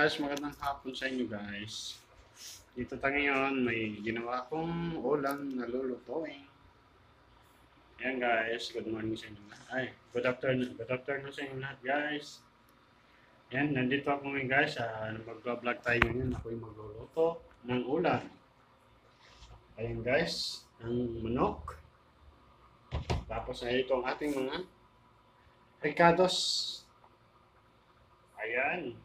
guys, magandang hapon sa inyo guys. Dito tayo ngayon, may ginawa kong ulam na lulutuin. Ayan guys, good morning sa inyo lahat. Ay, good afternoon sa inyo lahat guys. Ayan, nandito ako ngayon guys, mag-vlog tayo ngayon. Ako yung magluluto ng ulam. Ayan guys, ang manok. Tapos ay ito ang ating mga ricados. Ayan.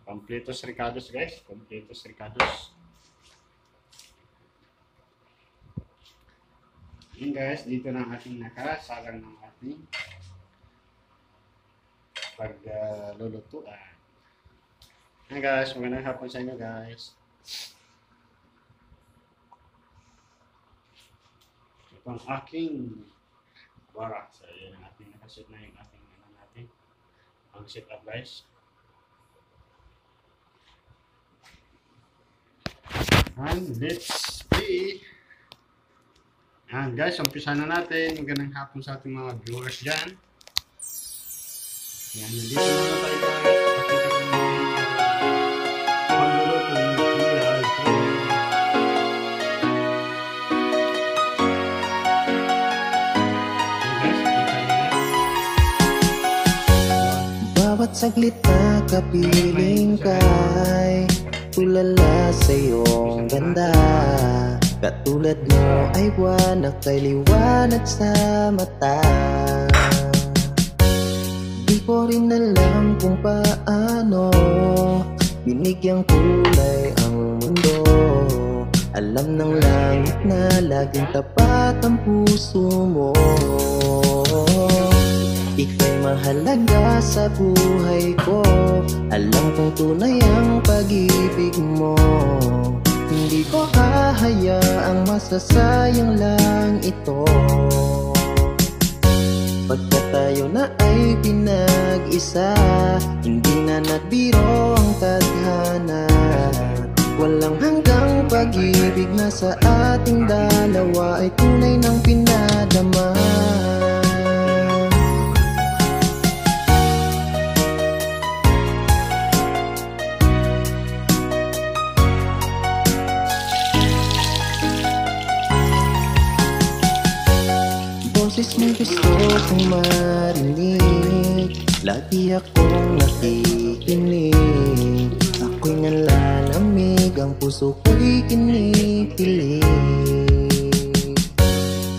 Completos ricados guys. Completos ricados. Ayan guys, dito na ang ating nakasalang ng ating paglulutuan. Ayan guys, magandang hapon sa inyo guys. Ito ang aking barak. So, yun ang ating nakasit na yung ating ang sit up guys. And let's see. Ayan guys, umpisa na natin. Magandang hapon sa ating mga viewers dyan. Ayan, nandito na tayo guys. Pakita ko na pagluluto ng PRP. Bawat saglit na kapiling kay tulala sa iyong ganda. Katulad mo ay buwan na kay liwanag sa mata. Di ko rin alam kung paano binigyang kulay ang mundo. Alam ng langit na laging tapat ang puso mo. Ika'y mahalaga sa buhay ko. Alam kong tunay ang pag-ibig mo. Hindi ko hahayaang masasayang lang ito. Pagka tayo na ay pinag-isa, hindi na nagbiro ang tadhana. Walang hanggang pag-ibig na sa ating dalawa ay tunay ng pinadama. Boses mo gusto kong marinig, lagi akong nakikinig. Ako'y nalalamig, ang puso ko'y kinikilig.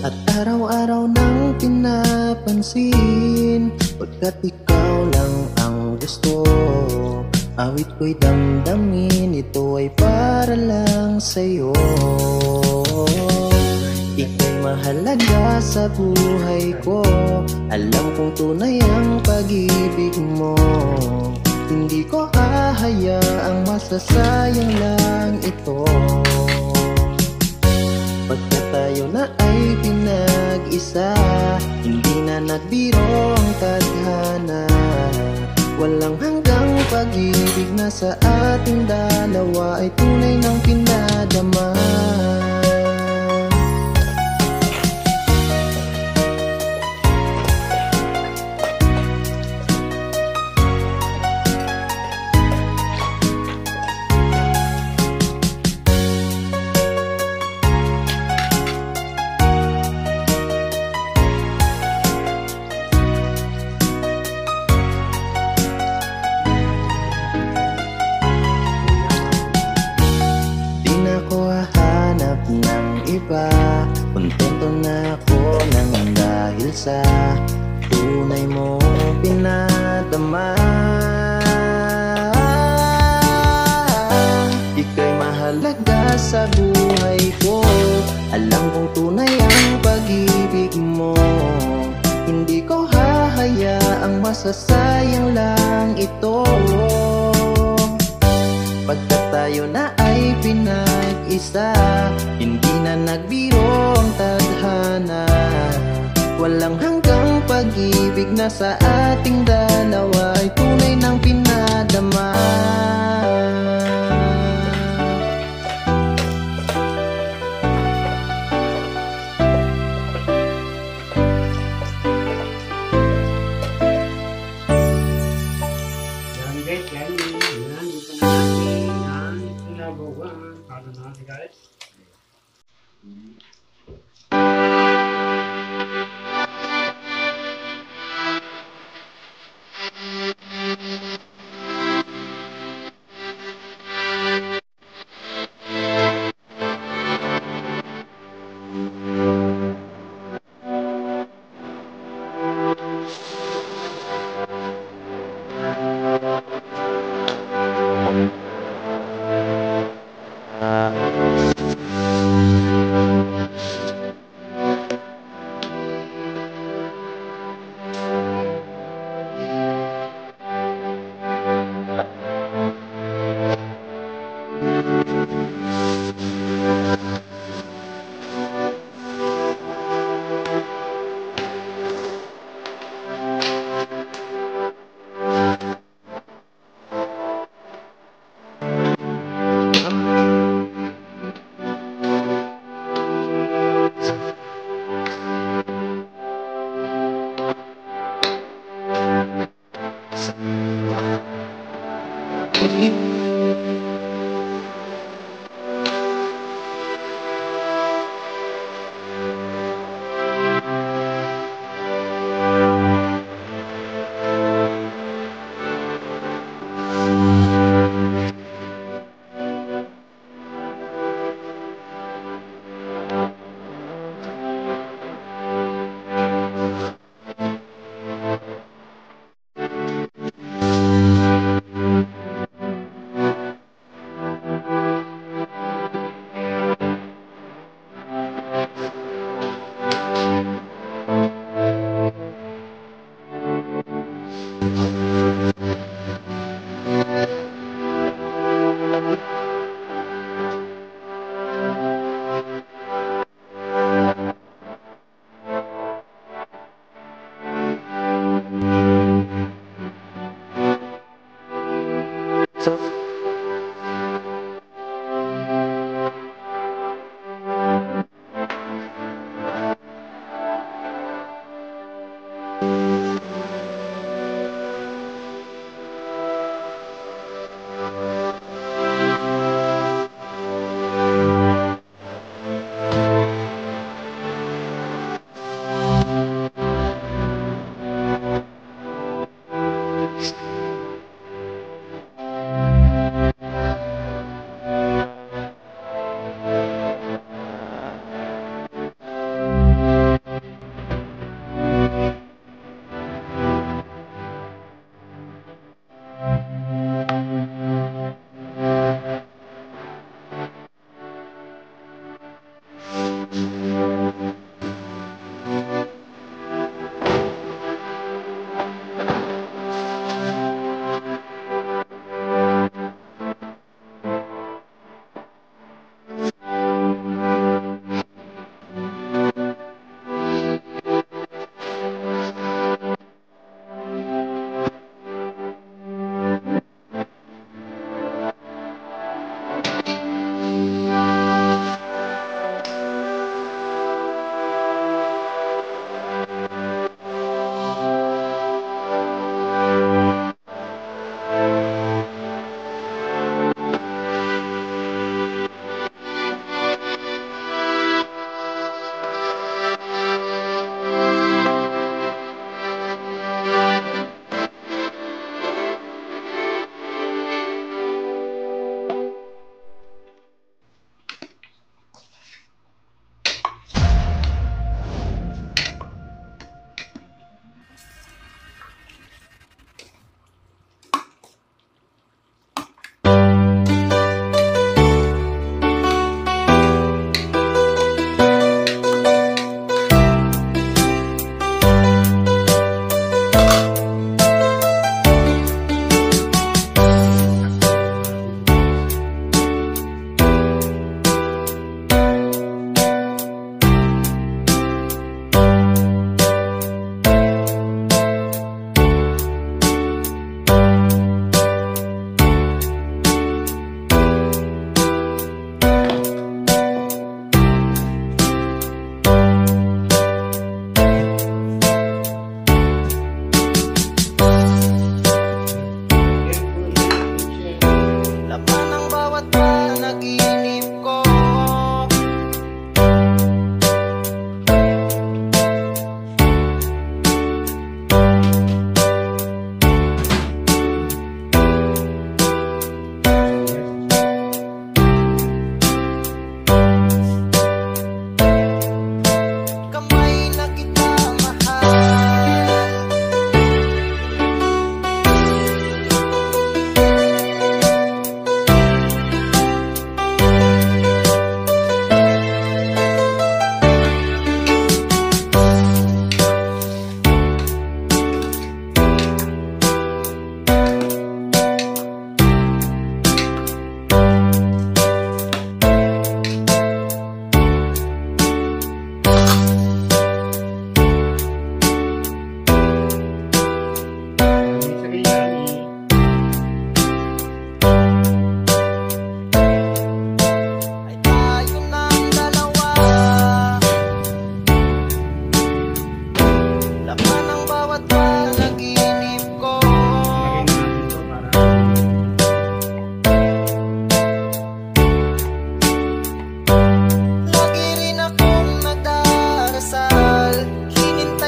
At araw-araw nang pinapansin, pagkat ikaw lang ang gusto. Awit ko'y damdamin, ito ay para lang sa'yo. Ika'y mahalaga sa buhay ko. Alam kong tunay ang pag-ibig mo. Hindi ko hahayaang masasayang lang ito. Pagka tayo na ay pinag-isa, hindi na nagbiro ang tadhana. Walang hanggang pag-ibig na sa ating dalawa ay tunay ng pinadama. Ng iba, kontento na ako nang dahil sa tunay mo pinadama. Ika'y mahalaga sa buhay ko. Alam kong tunay ang pag-ibig mo. Hindi ko hahayaang masasayang lang ito. Pagka tayo na ay pinag-isa, hindi na nagbiro ang tadhana. Walang hanggang pag-ibig na sa ating dalawa ay tunay ng pinadama. Yan guys, yan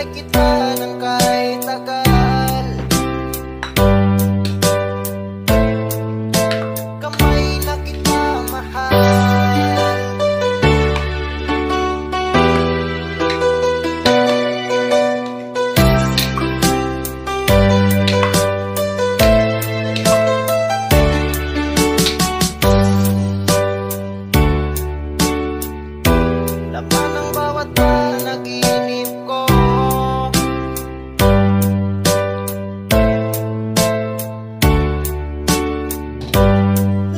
Hinintay kita ng kahit tagal. Kamay na kita mahal. Laman ng bawat panaginip ko,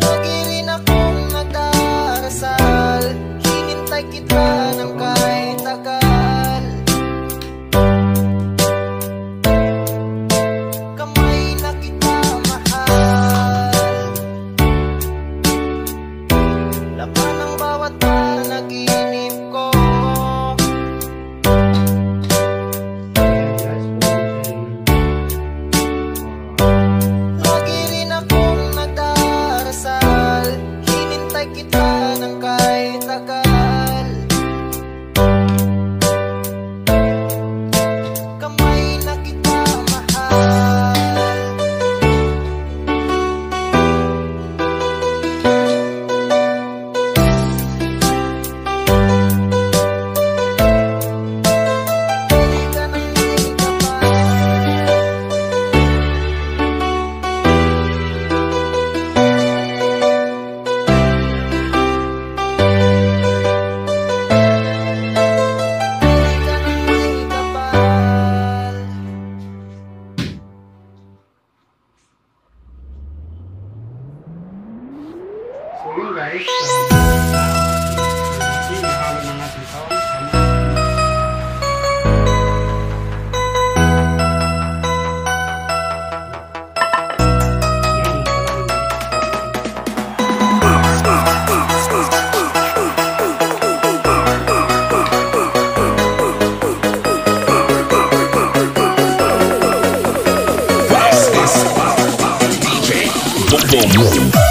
lagi rin akong nagdarasal. Hinintay kita ng kahit tagal. Kamay na kita mahal. Laman ng bawat panaginip ko, lagi rin akong nagdarasal. Hinintay kita ng kahit tagal. Kamay na kita mahal. Pwede ka nang may kapal. Pwede ka nang may kapal. So yun guys, sinahawin na natin ito. Boom.